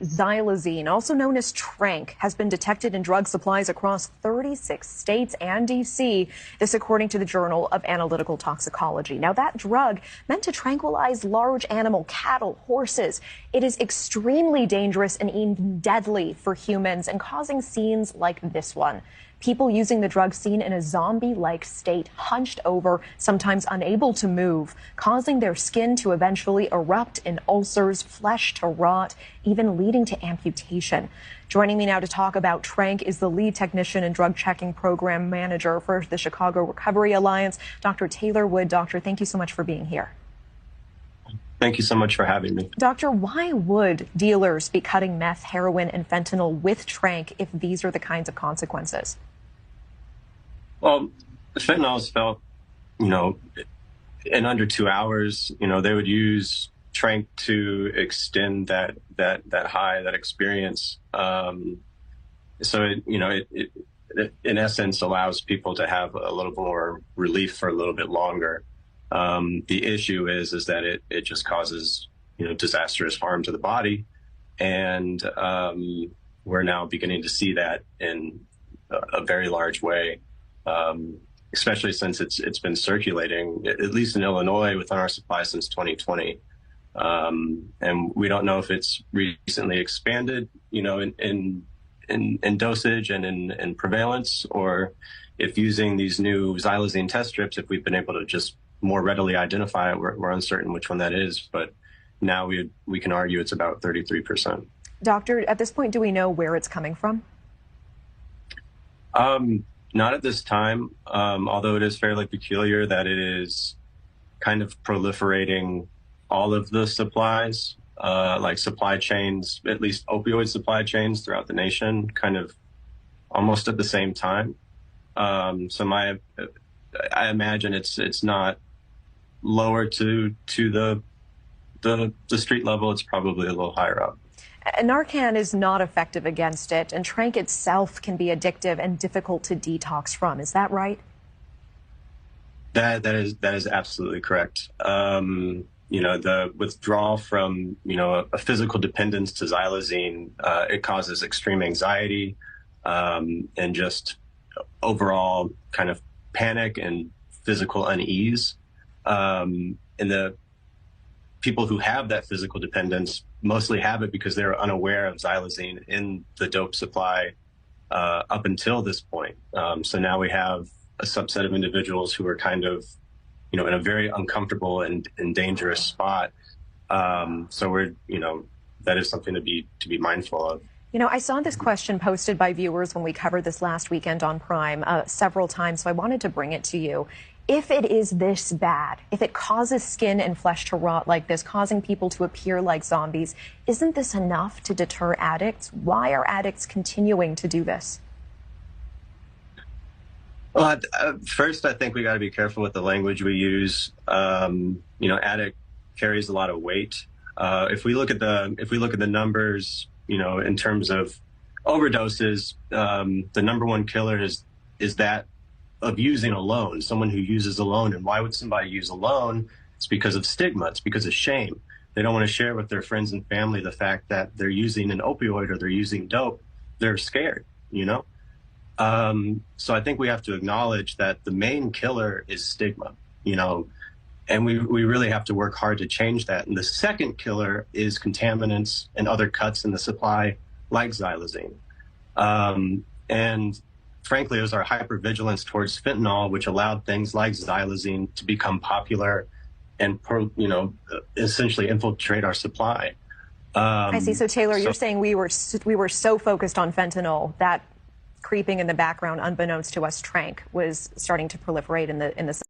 Xylazine, also known as tranq, has been detected in drug supplies across 36 states and D.C. This according to the Journal of Analytical Toxicology. Now, that drug meant to tranquilize large animal, cattle, horses. It is extremely dangerous and even deadly for humans and causing scenes like this one. People using the drug seen in a zombie-like state, hunched over, sometimes unable to move, causing their skin to eventually erupt in ulcers, flesh to rot, even leading to amputation. Joining me now to talk about tranq is the lead technician and drug checking program manager for the Chicago Recovery Alliance, Dr. Taylor Wood. Doctor, thank you so much for being here. Thank you so much for having me. Doctor, why would dealers be cutting meth, heroin, and fentanyl with tranq if these are the kinds of consequences? Well, the fentanyl is felt, in under 2 hours. They would use tranq to extend that high, that experience. So it in essence allows people to have a little more relief for a little bit longer. The issue is that it just causes, disastrous harm to the body. And we're now beginning to see that in a very large way. Especially since it's been circulating, at least in Illinois, within our supply since 2020. And we don't know if it's recently expanded, in dosage and in prevalence, or if using these new xylazine test strips, if we've been able to just more readily identify it. We're uncertain which one that is, but now we can argue it's about 33%. Doctor, at this point, do we know where it's coming from? Not at this time, although it is fairly peculiar that it is kind of proliferating all of the supplies, like supply chains, at least opioid supply chains throughout the nation, kind of almost at the same time. So I imagine it's not lower to the street level. It's probably a little higher up. Narcan is not effective against it, and tranq itself can be addictive and difficult to detox from. Is that right? That is absolutely correct. The withdrawal from, a physical dependence to xylazine, it causes extreme anxiety, and just overall kind of panic and physical unease. And the people who have that physical dependence mostly have it because they're unaware of xylazine in the dope supply up until this point. So now we have a subset of individuals who are kind of, in a very uncomfortable and dangerous spot. So that is something to be mindful of. I saw this question posted by viewers when we covered this last weekend on Prime several times, so I wanted to bring it to you. If it is this bad, if it causes skin and flesh to rot like this, causing people to appear like zombies, isn't this enough to deter addicts? Why are addicts continuing to do this? Well, first, I think we got to be careful with the language we use. Addict carries a lot of weight. If we look at the numbers, in terms of overdoses, the number one killer is that of using alone, someone who uses alone. And why would somebody use alone? It's because of stigma. It's because of shame. They don't want to share with their friends and family the fact that they're using an opioid or they're using dope. They're scared, So I think we have to acknowledge that the main killer is stigma, and we really have to work hard to change that. And the second killer is contaminants and other cuts in the supply, like xylazine. And frankly, it was our hypervigilance towards fentanyl, which allowed things like xylazine to become popular and, essentially infiltrate our supply. I see. So, Taylor, you're saying we were so focused on fentanyl that creeping in the background, unbeknownst to us, tranq was starting to proliferate in the